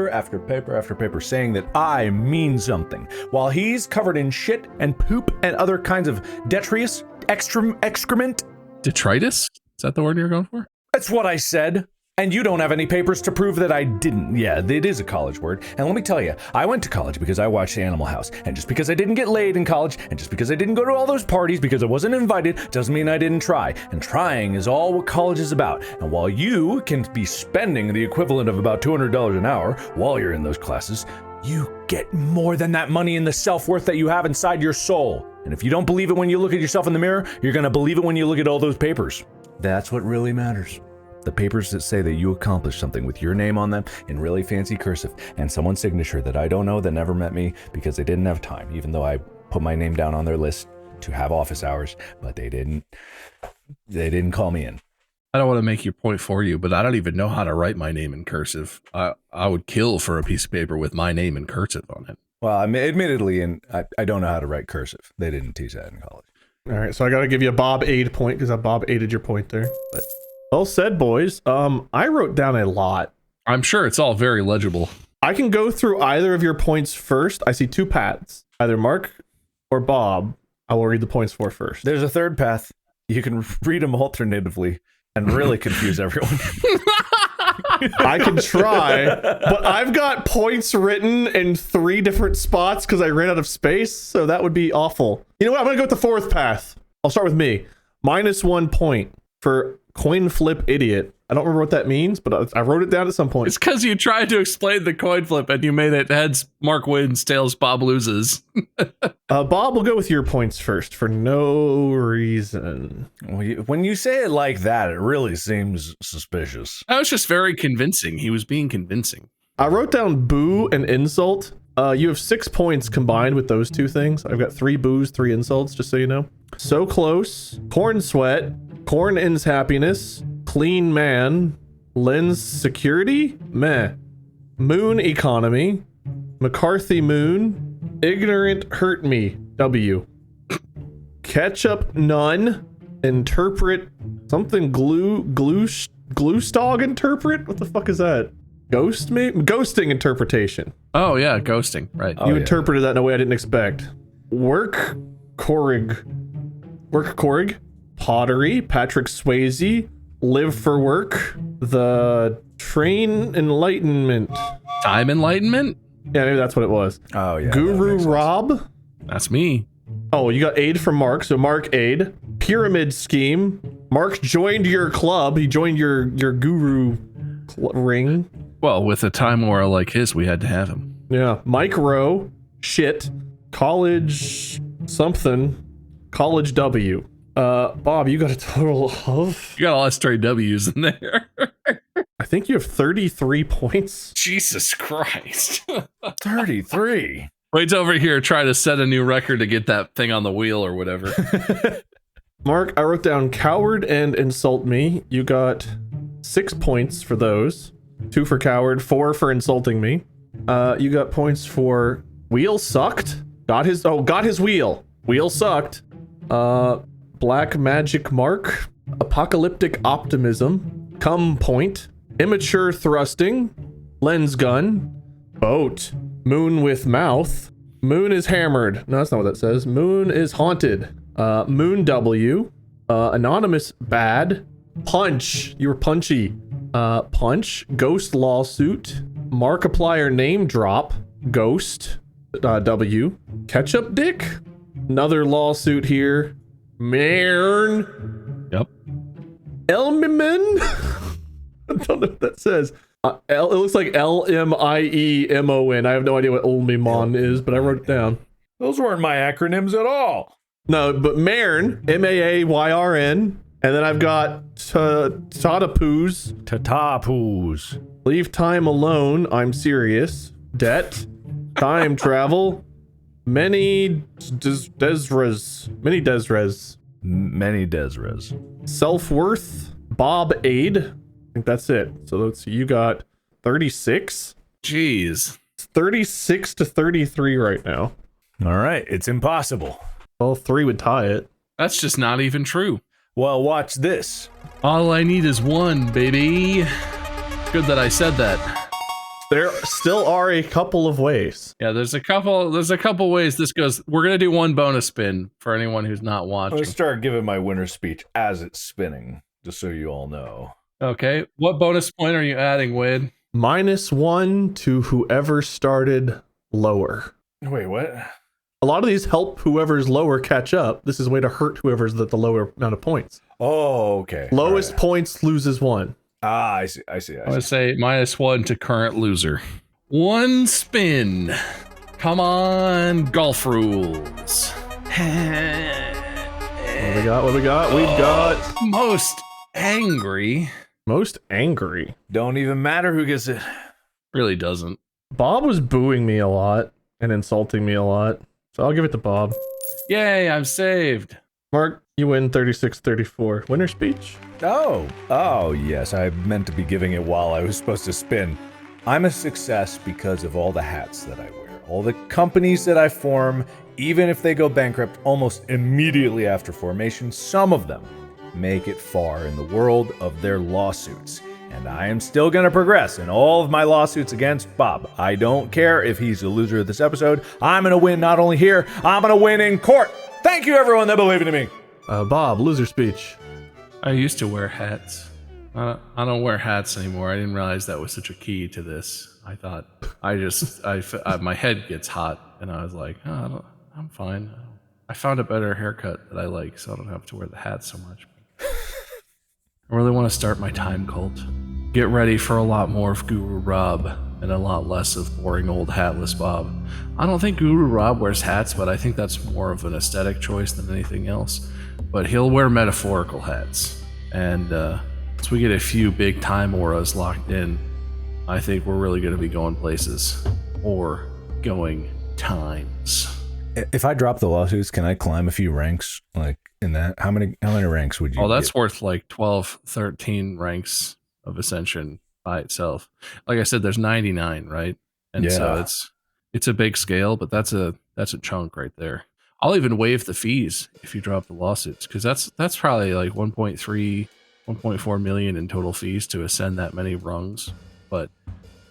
after paper after paper saying that I mean something. While he's covered in shit and poop and other kinds of detritus, excrement. Detritus? Is that the word you're going for? That's what I said. And you don't have any papers to prove that I didn't. Yeah, it is a college word. And let me tell you, I went to college because I watched Animal House. And just because I didn't get laid in college, and just because I didn't go to all those parties because I wasn't invited, doesn't mean I didn't try. And trying is all what college is about. And while you can be spending the equivalent of about $200 an hour while you're in those classes, you get more than that money in the self-worth that you have inside your soul. And if you don't believe it when you look at yourself in the mirror, you're gonna believe it when you look at all those papers. That's what really matters. The papers that say that you accomplished something with your name on them in really fancy cursive and someone's signature that I don't know that never met me because they didn't have time, even though I put my name down on their list to have office hours, but they didn't call me in. I don't want to make your point for you, but I don't even know how to write my name in cursive. I would kill for a piece of paper with my name in cursive on it. Well, I mean, admittedly, and I don't know how to write cursive. They didn't teach that in college. All right, so I got to give you a Bob aid point because I Bob aided your point there. But well said, boys. I wrote down a lot. I'm sure it's all very legible. I can go through either of your points first. I see two paths, either Mark or Bob. I will read the points for first. There's a third path. You can read them alternatively and really confuse everyone. I can try, but I've got points written in 3 different spots because I ran out of space, so that would be awful. You know what? I'm going to go with the fourth path. I'll start with me. -1 point for coin flip idiot. I don't remember what that means, but I wrote it down at some point. It's because you tried to explain the coin flip and you made it heads Mark wins, tails Bob loses. Bob, will go with your points first for no reason. When you say it like that, it really seems suspicious. That was just very convincing. He was being convincing. I wrote down boo and insult. You have 6 points combined with those two things. I've got 3 boos, 3 insults, just so you know. So close, corn sweat, corn ends happiness, clean man, lens security, meh, moon economy, McCarthy moon, ignorant hurt me, W, ketchup none, interpret something glue-stog interpret? What the fuck is that? Ghost me? Ghosting interpretation. Oh yeah, ghosting, right. You interpreted that in a way I didn't expect. Work Corrig, pottery, Patrick Swayze, live for work, the train enlightenment. Time enlightenment? Yeah, maybe that's what it was. Oh yeah. Guru Rob. That's me. Oh, you got aid from Mark, so Mark aid. Pyramid scheme. Mark joined your club. He joined your guru ring. Well, with a time aura like his, we had to have him. Yeah. Mike Rowe. Shit. College something. College W. Bob, you got a total of... You got all straight W's in there. I think you have 33 points. Jesus Christ. 33. Wade's over here trying to set a new record to get that thing on the wheel or whatever. Mark, I wrote down coward and insult me. You got 6 points for those. 2 for coward, 4 for insulting me. You got points for wheel sucked. Got his wheel. Wheel sucked. Black magic mark. Apocalyptic optimism. Come point. Immature thrusting. Lens gun. Boat. Moon with mouth. Moon is hammered. No, that's not what that says. Moon is haunted. Moon W. Anonymous bad. Punch. You were punchy. Punch. Ghost lawsuit. Markiplier name drop. Ghost. W. Ketchup dick. Another lawsuit here. Mairn. Yep. Elmiman. I don't know what that says. It looks like Lmiemon. I have no idea what Olmimon is, but I wrote it down. Those weren't my acronyms at all. No, but Mairn, Maayrn, and then I've got Tatapoos. Tatapoos. Leave time alone. I'm serious. Debt. Time travel. Many Desres. Many Desres. Self-worth, Bob Aid. I think that's it. So let's see, you got 36. Jeez. It's 36 to 33 right now. All right, it's impossible. Well, 3 would tie it. That's just not even true. Well, watch this. All I need is 1, baby. Good that I said that. There still are a couple of ways. Yeah, there's a couple ways this goes. We're gonna do 1 bonus spin for anyone who's not I'm watching. going to start giving my winner speech as it's spinning, just so you all know. Okay. What bonus point are you adding, Wade? -1 to whoever started lower. Wait, what? A lot of these help whoever's lower catch up. This is a way to hurt whoever's at the lower amount of points. Oh, okay. Lowest Right. points loses 1. Ah, I see. I would say -1 to current loser. 1 spin. Come on, golf rules. What we got? We've got Most angry. most angry. Don't even matter who gets it. Really doesn't. Bob was booing me a lot and insulting me a lot. So I'll give it to Bob. Yay, I'm saved. Mark, you win 36-34. Winner speech? Oh, yes. I meant to be giving it while I was supposed to spin. I'm a success because of all the hats that I wear, all the companies that I form, even if they go bankrupt almost immediately after formation. Some of them make it far in the world of their lawsuits. And I am still going to progress in all of my lawsuits against Bob. I don't care if he's the loser of this episode. I'm going to win not only here, I'm going to win in court. Thank you, everyone that believed in me. Bob, loser speech. I used to wear hats. I don't wear hats anymore. I didn't realize that was such a key to this. I thought my head gets hot, and I was like, oh, I'm fine. I found a better haircut that I like, so I don't have to wear the hat so much. I really want to start my time cult. Get ready for a lot more of Guru Rob and a lot less of boring old hatless Bob. I don't think Guru Rob wears hats, but I think that's more of an aesthetic choice than anything else. But he'll wear metaphorical hats. And once we get a few big time auras locked in, I think we're really going to be going places. Or going times. If I drop the lawsuits, can I climb a few ranks? Like in that, how many ranks would you? Oh, that's get? worth like 12, 13 ranks of ascension by itself. Like I said, there's 99, right? And so Yeah. it's a big scale, but that's a chunk right there. I'll even waive the fees if you drop the lawsuits, because that's probably like 1.3, 1.4 million in total fees to ascend that many rungs. But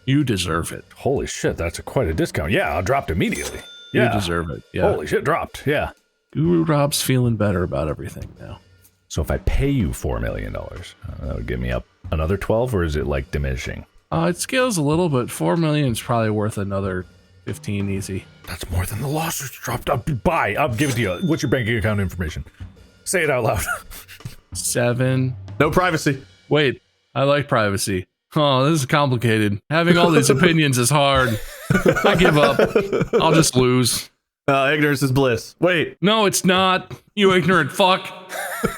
you deserve it. Holy shit, that's quite a discount. Yeah, I'll drop it immediately. Yeah, You deserve it. Yeah. Holy shit, dropped. Yeah. Guru Rob's feeling better about everything now. So if I pay you $4 million, that would give me up another 12, or is it like diminishing? It scales a little, but 4 million is probably worth another 15 easy. That's more than the lawsuits dropped. Buy. I'll give it to you. What's your banking account information? Say it out loud. 7. No privacy. Wait, I like privacy. Oh, this is complicated. Having all these opinions is hard. I give up. I'll just lose. Ignorance is bliss. Wait. No, it's not. You ignorant fuck.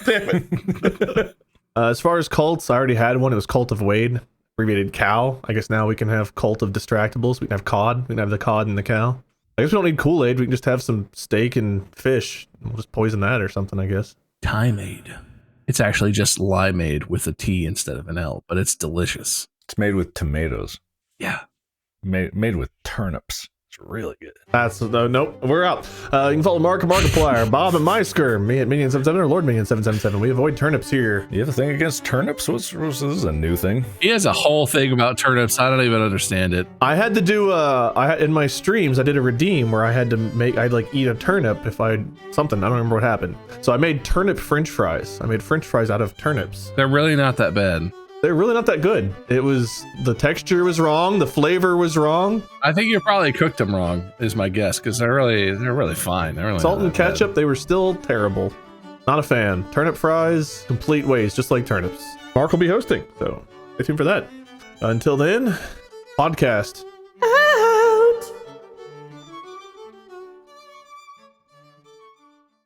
Damn it. As far as cults, I already had one. It was Cult of Wade, abbreviated cow. I guess now we can have Cult of Distractables. We can have cod. We can have the cod and the cow. I guess we don't need Kool-Aid. We can just have some steak and fish. We'll just poison that or something, I guess. Time-aid. It's actually just limeade with a T instead of an L, but it's delicious. It's made with tomatoes. Yeah. Made with turnips. It's really good. That's nope. We're out. You can follow Markiplier, Bob and Meisker, me at Minion77 or Lord Minion777. We avoid turnips here. You have a thing against turnips? This is a new thing. He has a whole thing about turnips. I don't even understand it. I had to do in my streams I did a redeem where I had to I'd like eat a turnip if I something. I don't remember what happened. So I made turnip French fries. I made French fries out of turnips. They're really not that bad. They're really not that good. It was the texture was wrong, the flavor was wrong. I think you probably cooked them wrong, is my guess, because they're really fine. They're really Salt not and that bad. ketchup, they were still terrible. Not a fan. Turnip fries, complete waste, just like turnips. Mark will be hosting, so stay tuned for that. Until then, podcast.